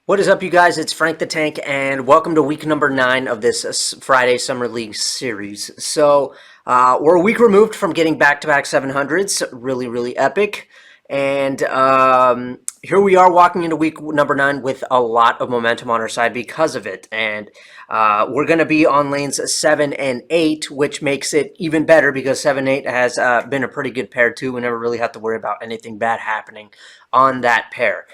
What is up, you guys? It's Frank the Tank, and welcome to week number 9 of this Friday Summer League series. We're a week removed from getting back-to-back 700s. Really, really epic. And here we are walking into week number 9 with a lot of momentum on our side because of it. And we're going to be on lanes 7 and 8, which makes it even better because 7-8 has been a pretty good pair, too. We never really have to worry about anything bad happening on that pair.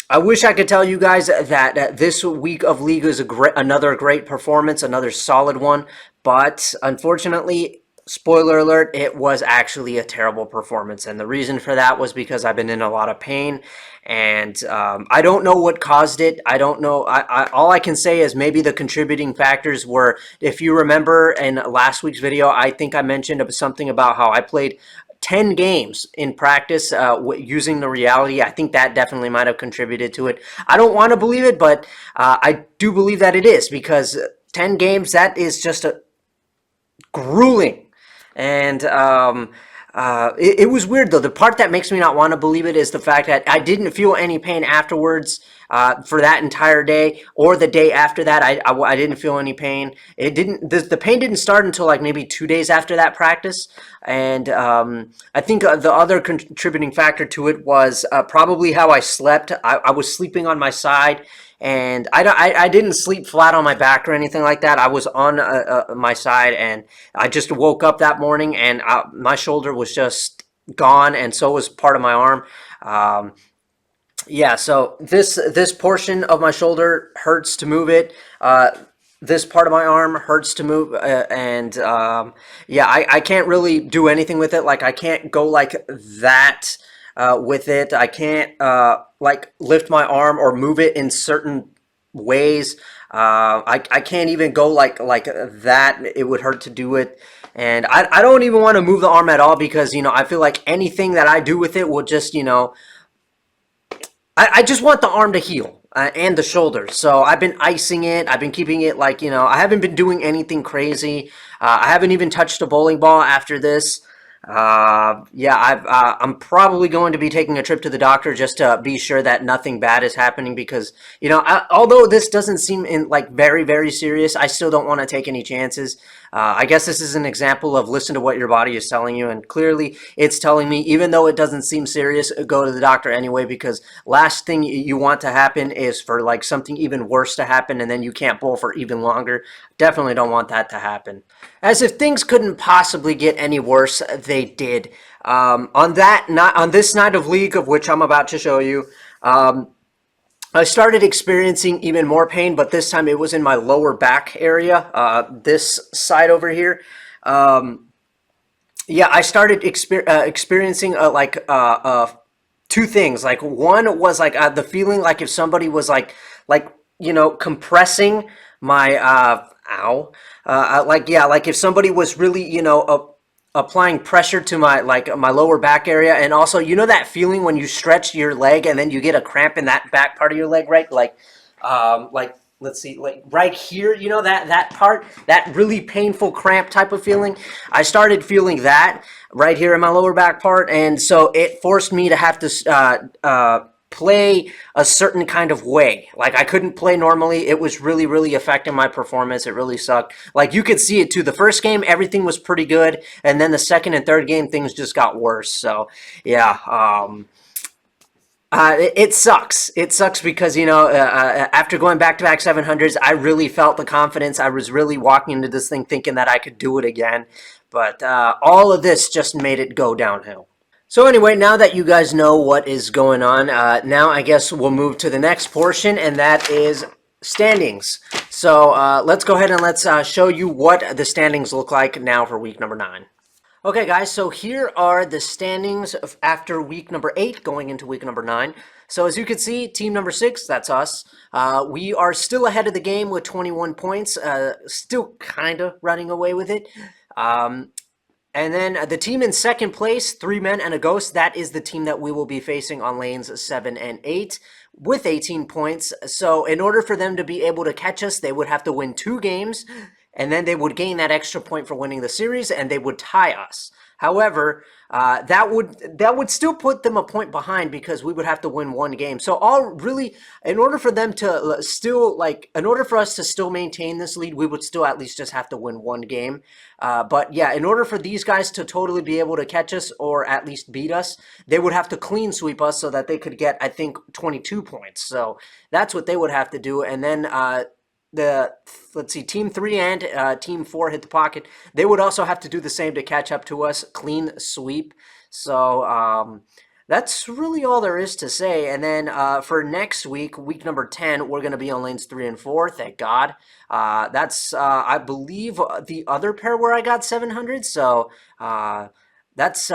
I wish I could tell you guys that this week of League is another great performance, another solid one, but unfortunately, spoiler alert, it was actually a terrible performance, and the reason for that was because I've been in a lot of pain, and I don't know what caused it. I don't know. All I can say is maybe the contributing factors were, if you remember in last week's video, I think I mentioned something about how I played 10 games in practice using the reality. I think that definitely might have contributed to it. I don't want to believe it, but I do believe that it is, because 10 games, that is just a grueling. And it was weird, though. The part that makes me not want to believe it is the fact that I didn't feel any pain afterwards for that entire day, or the day after that. I didn't feel any pain. It didn't. The pain didn't start until like maybe 2 days after that practice. And I think the other contributing factor to it was probably how I slept. I was sleeping on my side. And I didn't sleep flat on my back or anything like that. I was on my side, and I just woke up that morning, and my shoulder was just gone, and so was part of my arm. Yeah, so this portion of my shoulder hurts to move it. This part of my arm hurts to move, yeah, I can't really do anything with it. Like, I can't go like that with it. I can't like lift my arm or move it in certain ways. I can't even go like that. It would hurt to do it. And I don't even want to move the arm at all, because, you know, I feel like anything that I do with it will just, you know, I just want the arm to heal. And the shoulder. So I've been icing it. I've been keeping it like, you know, I haven't been doing anything crazy. I haven't even touched a bowling ball after this. Yeah, I'm probably going to be taking a trip to the doctor just to be sure that nothing bad is happening, because, you know, although this doesn't seem like very, very serious, I still don't want to take any chances. I guess this is an example of listen to what your body is telling you, and clearly it's telling me, even though it doesn't seem serious, go to the doctor anyway, because last thing you want to happen is for like something even worse to happen, and then you can't bowl for even longer. Definitely don't want that to happen. As if things couldn't possibly get any worse, they did. On this night of League, of which I'm about to show you, I started experiencing even more pain, but this time it was in my lower back area, this side over here. Yeah, I started experiencing two things. Like, one was like the feeling like if somebody was like you know, compressing my like, yeah, like if somebody was really, you know, applying pressure to my my lower back area. And also, you know, that feeling when you stretch your leg and then you get a cramp in that back part of your leg, right? Like, let's see, like right here, you know, that part, that really painful cramp type of feeling. I started feeling that right here in my lower back part, and so it forced me to have to play a certain kind of way. Like, I couldn't play normally. It was really, really affecting my performance. It really sucked. Like, you could see it too. The first game, everything was pretty good, and then the second and third game, things just got worse. So, yeah, it sucks. It sucks because, you know, after going back-to-back 700s, I really felt the confidence. I was really walking into this thing thinking that I could do it again. But all of this just made it go downhill. So anyway, now that you guys know what is going on, now I guess we'll move to the next portion, and that is standings. So let's go ahead and let's show you what the standings look like now for week number 9. Okay, guys, so here are the standings after week number 8 going into week number 9. So as you can see, team number 6, that's us. We are still ahead of the game with 21 points, still kind of running away with it. And then the team in second place, 3 men and a ghost, that is the team that we will be facing on lanes 7 and 8 with 18 points. So in order for them to be able to catch us, they would have to win 2 games, and then they would gain that extra point for winning the series, and they would tie us. However, that would still put them a point behind because we would have to win one game. So all really, in order for them to still in order for us to still maintain this lead, we would still at least just have to win one game. But yeah, in order for these guys to totally be able to catch us or at least beat us, they would have to clean sweep us so that they could get, I think, 22 points. So that's what they would have to do, and then the let's see, team 3 and team 4 hit the pocket. They would also have to do the same to catch up to us, clean sweep. So that's really all there is to say. And then for next week, week number 10, we're going to be on lanes 3 and 4. Thank God. That's I believe the other pair where I got 700. So that's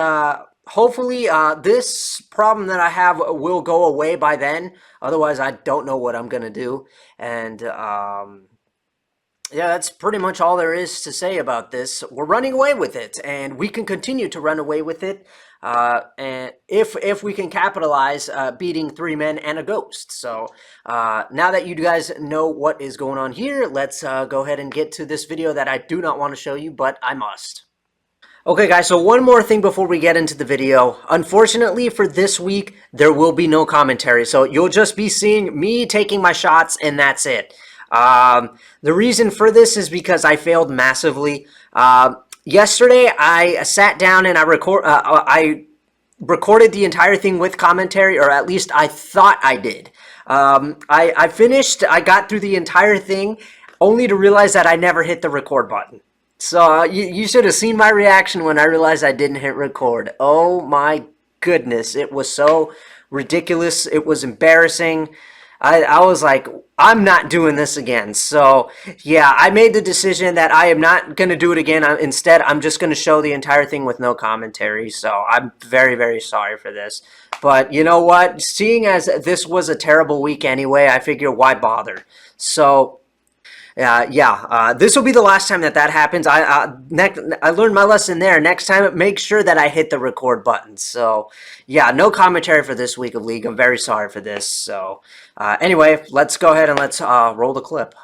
hopefully this problem that I have will go away by then. Otherwise, I don't know what I'm going to do. And yeah, that's pretty much all there is to say about this. We're running away with it, and we can continue to run away with it. And if we can capitalize beating 3 men and a ghost. So now that you guys know what is going on here, let's go ahead and get to this video that I do not want to show you, but I must. Okay guys, so one more thing before we get into the video. Unfortunately for this week, there will be no commentary. So you'll just be seeing me taking my shots and that's it. The reason for this is because I failed massively. Yesterday, I sat down and I recorded the entire thing with commentary, or at least I thought I did. I finished, I got through the entire thing, only to realize that I never hit the record button. So you should have seen my reaction when I realized I didn't hit record. Oh my goodness, it was so ridiculous. It was embarrassing. I was like, I'm not doing this again. So yeah, I made the decision that I am not going to do it again. Instead, I'm just going to show the entire thing with no commentary. So I'm very, very sorry for this. But you know what? Seeing as this was a terrible week anyway, I figure why bother? So this will be the last time that happens. I learned my lesson there. Next time, make sure that I hit the record button. So, yeah, no commentary for this week of League. I'm very sorry for this. So, anyway, let's go ahead and let's roll the clip.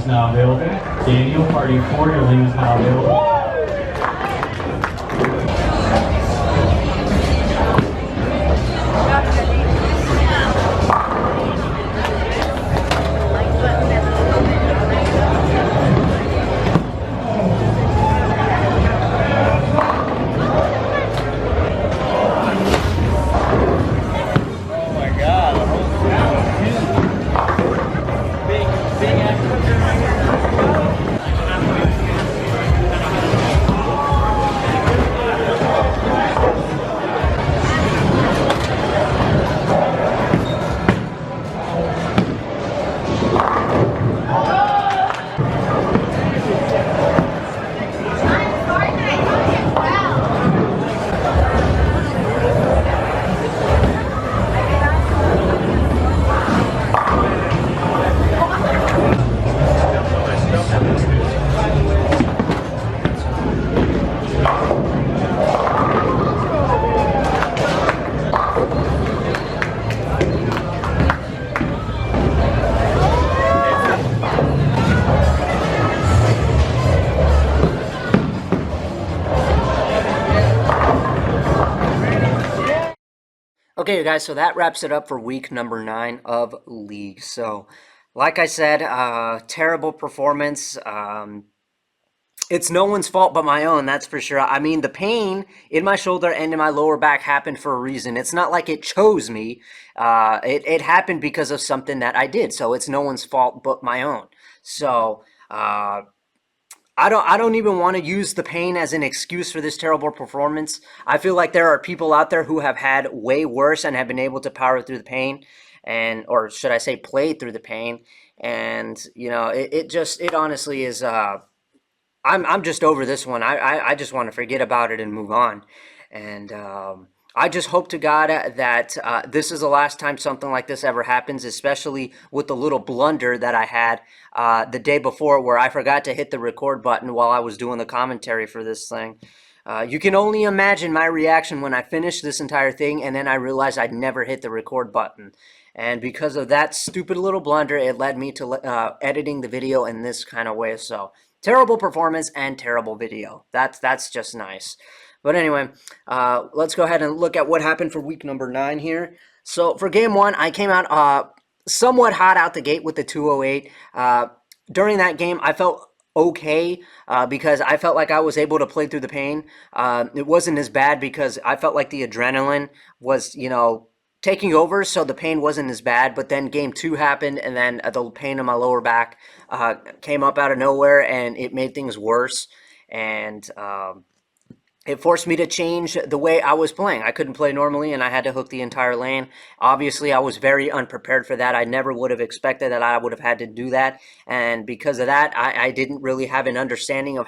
Now available. Daniel, party 4, your lane is now available. Okay, guys, so that wraps it up for week number 9 of League. So, like I said, terrible performance. It's no one's fault but my own, that's for sure. I mean, the pain in my shoulder and in my lower back happened for a reason. It's not like it chose me. It happened because of something that I did. So it's no one's fault but my own. So I don't even want to use the pain as an excuse for this terrible performance. I feel like there are people out there who have had way worse and have been able to power through the pain, and or should I say play through the pain. And it honestly is I'm just over this one. I just want to forget about it and move on. And I just hope to God that this is the last time something like this ever happens, especially with the little blunder that I had the day before where I forgot to hit the record button while I was doing the commentary for this thing. You can only imagine my reaction when I finished this entire thing and then I realized I'd never hit the record button. And because of that stupid little blunder, it led me to editing the video in this kind of way. So terrible performance and terrible video. That's just nice. But anyway, let's go ahead and look at what happened for week number 9 here. So for game 1, I came out somewhat hot out the gate with the 208. During that game, I felt okay because I felt like I was able to play through the pain. It wasn't as bad because I felt like the adrenaline was, taking over, so the pain wasn't as bad. But then game two happened, and then the pain in my lower back came up out of nowhere, and it made things worse. And it forced me to change the way I was playing. I couldn't play normally, and I had to hook the entire lane. Obviously, I was very unprepared for that. I never would have expected that I would have had to do that, and because of that, I didn't really have an understanding of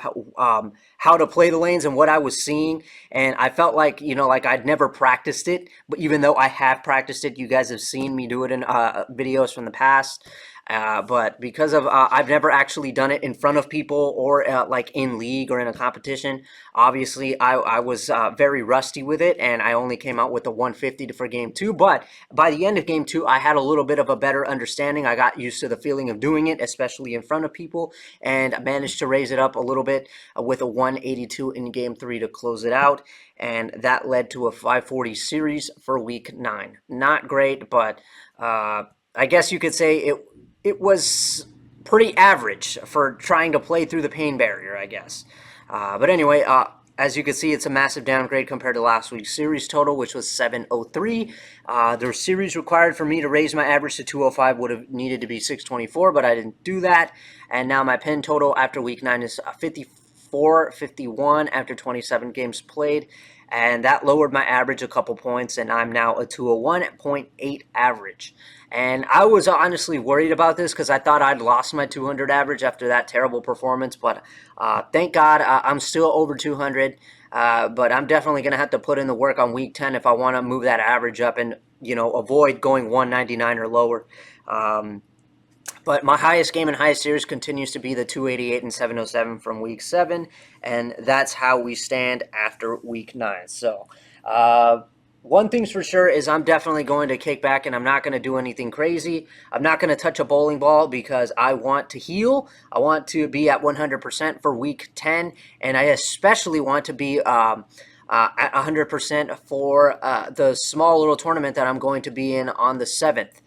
how to play the lanes and what I was seeing. And I felt like, like I'd never practiced it. But even though I have practiced it, you guys have seen me do it in videos from the past. But because of I've never actually done it in front of people or like in league or in a competition. Obviously, I was very rusty with it, and I only came out with a 150 for game two. But by the end of game two, I had a little bit of a better understanding. I got used to the feeling of doing it, especially in front of people, and I managed to raise it up a little bit with a 182 in game three to close it out. And that led to a 540 series for week 9. Not great, but I guess you could say it was pretty average for trying to play through the pain barrier, I guess. But anyway, as you can see, it's a massive downgrade compared to last week's series total, which was 703. The series required for me to raise my average to 205 would have needed to be 624, but I didn't do that. And now my pin total after week 9 is 54.51 after 27 games played. And that lowered my average a couple points, and I'm now a 201.8 average. And I was honestly worried about this because I thought I'd lost my 200 average after that terrible performance. But thank God I'm still over 200. But I'm definitely going to have to put in the work on week 10 if I want to move that average up and, avoid going 199 or lower. But my highest game and highest series continues to be the 288 and 707 from week 7, and that's how we stand after week 9. So, one thing's for sure is I'm definitely going to kick back, and I'm not going to do anything crazy. I'm not going to touch a bowling ball because I want to heal. I want to be at 100% for week 10, and I especially want to be at 100% for the small little tournament that I'm going to be in on the 7th.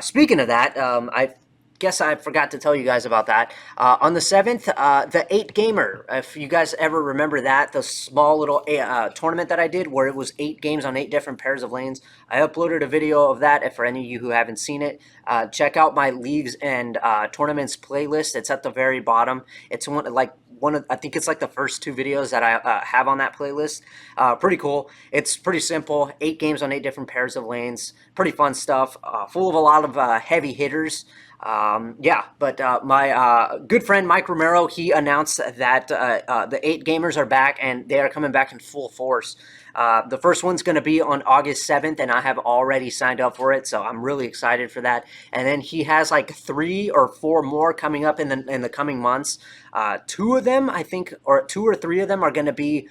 Speaking of that, I guess I forgot to tell you guys about that. On the 7th, the 8 Gamer, if you guys ever remember that, the small little tournament that I did where it was 8 games on 8 different pairs of lanes, I uploaded a video of that. If for any of you who haven't seen it, check out my leagues and tournaments playlist. It's at the very bottom. It's one of, I think it's like the first 2 videos that I have on that playlist. Pretty cool. It's pretty simple. 8 games on 8 different pairs of lanes. Pretty fun stuff. Full of a lot of heavy hitters. But my good friend Mike Romero, he announced that the 8 Gamers are back, and they are coming back in full force. The first one's going to be on August 7th, and I have already signed up for it, so I'm really excited for that. And then he has like 3 or 4 more coming up in the coming months. 2 of them, I think, or 2 or 3 of them are going to be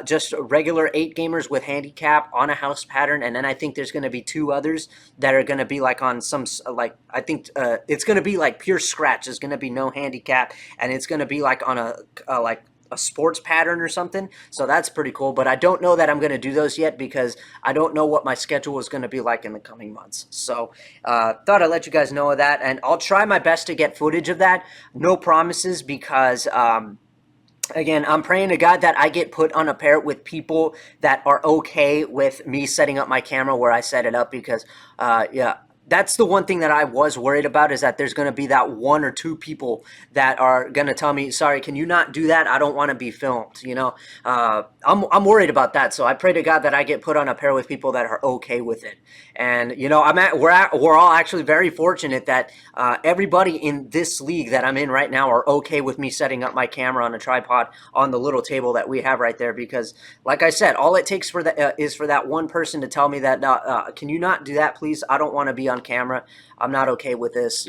just regular 8 Gamers with handicap on a house pattern, and then I think there's going to be 2 others that are going to be like on some I think it's going to be like pure scratch. There's going to be no handicap, and it's going to be like on a sports pattern or something. So that's pretty cool. But I don't know that I'm going to do those yet because I don't know what my schedule is going to be like in the coming months. So thought I'd let you guys know of that, and I'll try my best to get footage of that. No promises because again, I'm praying to God that I get put on a pair with people that are okay with me setting up my camera where I set it up because, yeah, that's the one thing that I was worried about is that there's going to be that 1 or 2 people that are going to tell me, sorry, can you not do that? I don't want to be filmed, I'm worried about that. So I pray to God that I get put on a pair with people that are okay with it. And, we're all actually very fortunate that everybody in this league that I'm in right now are okay with me setting up my camera on a tripod on the little table that we have right there because, like I said, all it takes is for that one person to tell me that, can you not do that, please? I don't want to be on camera. I'm not okay with this,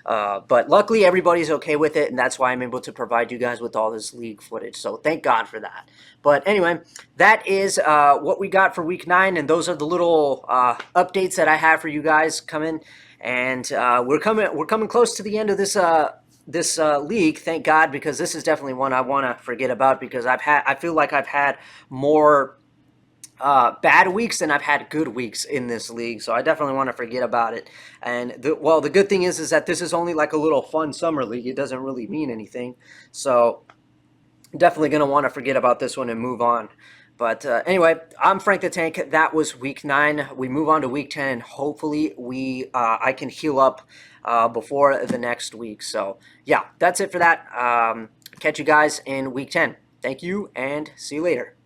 but luckily everybody's okay with it, and that's why I'm able to provide you guys with all this league footage. So thank God for that. But anyway, that is what we got for week 9, and those are the little updates that I have for you guys coming. And we're coming close to the end of this league, thank God, because this is definitely one I want to forget about because I feel like I've had more bad weeks than I've had good weeks in this league, so I definitely want to forget about it. And the good thing is that this is only like a little fun summer league. It doesn't really mean anything, so definitely going to want to forget about this one and move on. But anyway, I'm Frank the Tank. That was week 9. We move on to week 10, and hopefully I can heal up before the next week. So yeah, that's it for that. Catch you guys in week 10. Thank you, and see you later.